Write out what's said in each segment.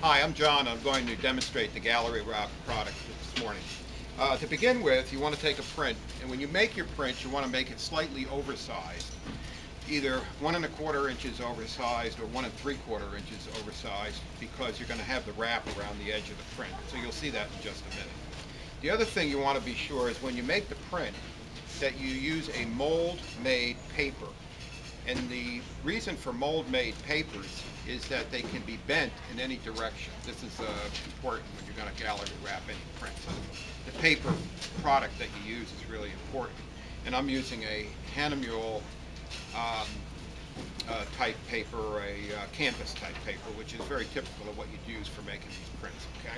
Hi, I'm John. I'm going to demonstrate the gallery wrap product this morning. To begin with, you want to take a print, and when you make your print, you want to make it slightly oversized. Either 1 1/4 inches oversized or 1 3/4 inches oversized, because you're going to have the wrap around the edge of the print. So you'll see that in just a minute. The other thing you want to be sure is when you make the print that you use a mold-made paper. And the reason for mold-made papers is that they can be bent in any direction. This is important when you're going to gallery wrap any print. So the paper product that you use is really important. And I'm using a Hahnemuhle type paper, or a canvas type paper, which is very typical of what you'd use for making these prints. Okay.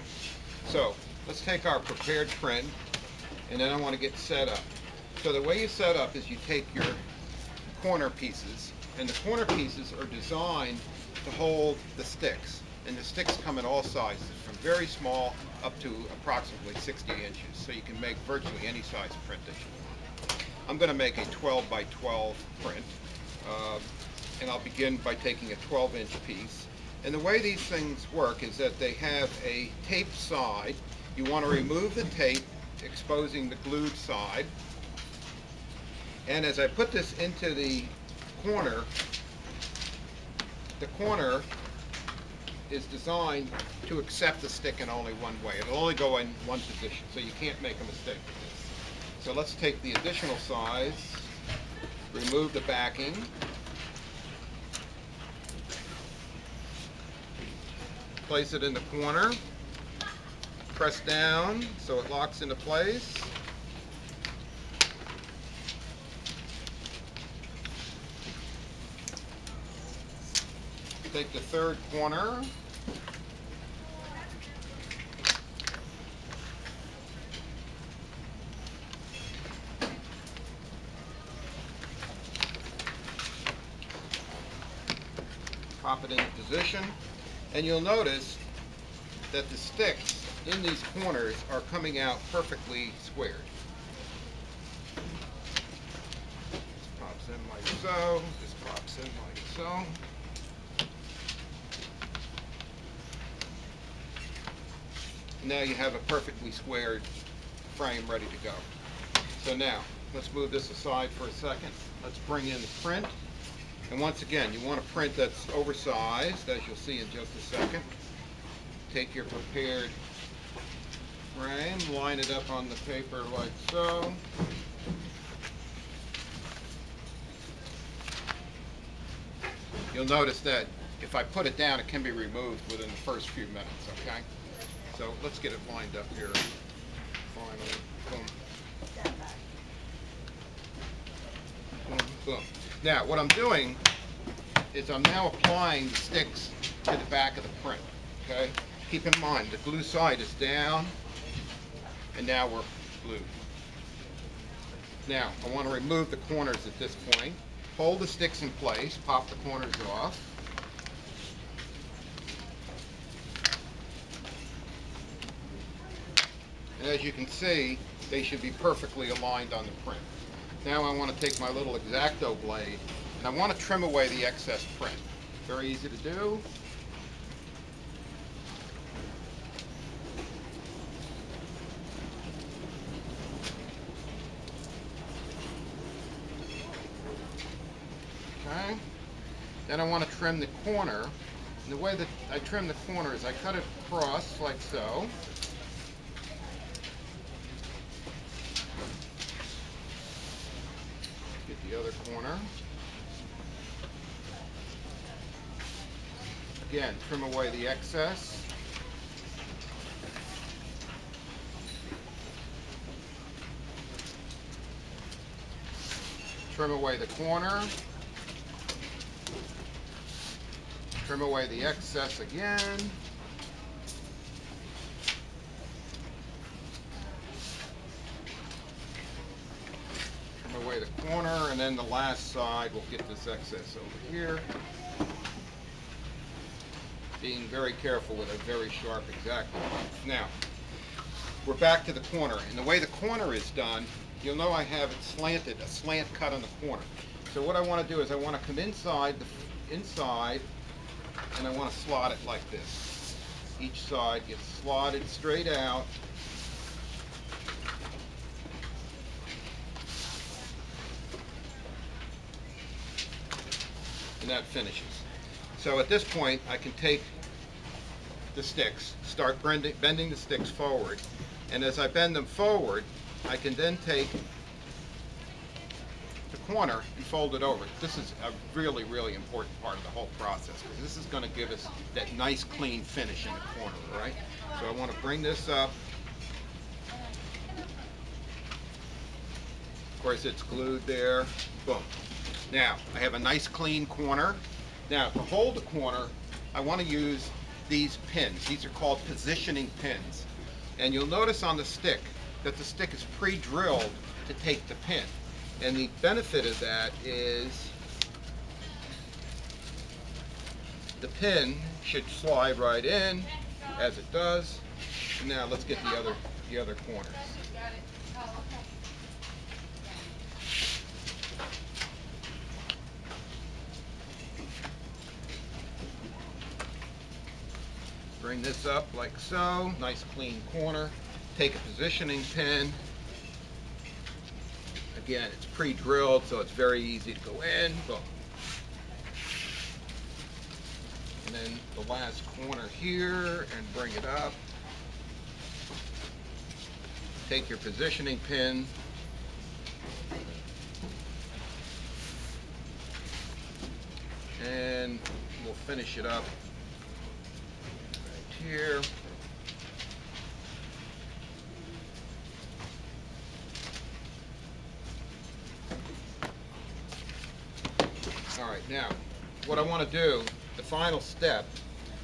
So let's take our prepared print, and then I want to get set up. So the way you set up is you take your corner pieces, and the corner pieces are designed to hold the sticks, and the sticks come in all sizes, from very small up to approximately 60 inches, so you can make virtually any size print that you want. I'm going to make a 12 by 12 print, and I'll begin by taking a 12-inch piece. And the way these things work is that they have a taped side. You want to remove the tape, exposing the glued side. And as I put this into the corner is designed to accept the stick in only one way. It'll only go in one position, so you can't make a mistake with this. So let's take the additional size, remove the backing, place it in the corner, press down so it locks into place. Take the third corner, pop it into position, and you'll notice that the sticks in these corners are coming out perfectly squared. This pops in like so, this pops in like so. Now you have a perfectly squared frame ready to go. So now, let's move this aside for a second. Let's bring in the print. And once again, you want a print that's oversized, as you'll see in just a second. Take your prepared frame, line it up on the paper like so. You'll notice that if I put it down, it can be removed within the first few minutes, okay? So let's get it lined up here. Finally, boom. Boom, boom. Now, what I'm doing is I'm now applying the sticks to the back of the print, okay? Keep in mind, the glue side is down, and now we're glued. Now, I want to remove the corners at this point. Hold the sticks in place, pop the corners off. And as you can see, they should be perfectly aligned on the print. Now I want to take my little X-Acto blade, and I want to trim away the excess print. Very easy to do. Okay. Then I want to trim the corner. And the way that I trim the corner is I cut it across like so. Get the other corner. Again, trim away the excess. Trim away the corner. Trim away the excess again. Away the corner, and then the last side we'll get this excess over here. Being very careful with a very sharp X-Acto. Now, we're back to the corner, and the way the corner is done, you'll know I have it slanted, a slant cut on the corner. So what I want to do is I want to come inside, and I want to slot it like this. each side gets slotted straight out. And that finishes. So at this point, I can take the sticks, start bending the sticks forward, and as I bend them forward, I can then take the corner and fold it over. This is a really, really important part of the whole process, because this is going to give us that nice clean finish in the corner, all right? So I want to bring this up. Of course, it's glued there. Boom. Now, I have a nice clean corner. Now, to hold the corner, I want to use these pins. These are called positioning pins. And you'll notice on the stick that the stick is pre-drilled to take the pin. And the benefit of that is the pin should slide right in, as it does. And now let's get the other corners. Bring this up like so, nice clean corner. Take a positioning pin. Again, it's pre-drilled, so it's very easy to go in. Boom. And then the last corner here, and bring it up. Take your positioning pin. And we'll finish it up right here. Alright, now what I want to do, the final step,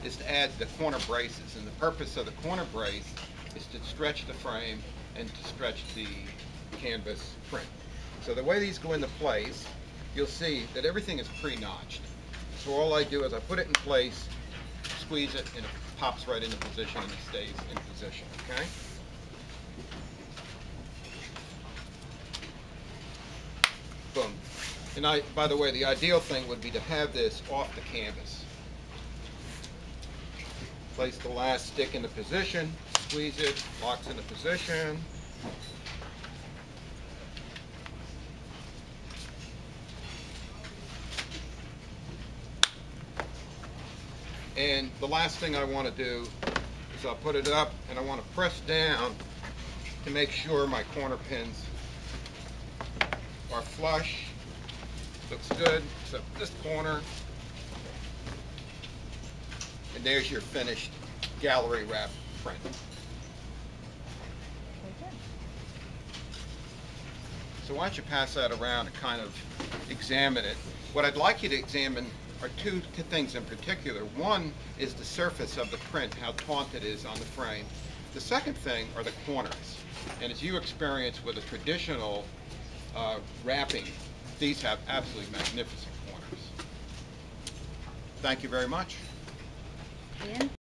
is to add the corner braces. And the purpose of the corner brace is to stretch the frame and to stretch the canvas print. So the way these go into place, you'll see that everything is pre-notched. So all I do is I put it in place, squeeze it, and it pops right into position and it stays in position, okay? Boom. And by the way, the ideal thing would be to have this off the canvas. Place the last stick into position, squeeze it, locks into position. And the last thing I want to do is I'll put it up and I want to press down to make sure my corner pins are flush. Looks good, except this corner. And there's your finished gallery wrap print. So why don't you pass that around and kind of examine it. What I'd like you to examine are two things in particular. One is the surface of the print, how taut it is on the frame. The second thing are the corners. And as you experience with a traditional wrapping, these have absolutely magnificent corners. Thank you very much.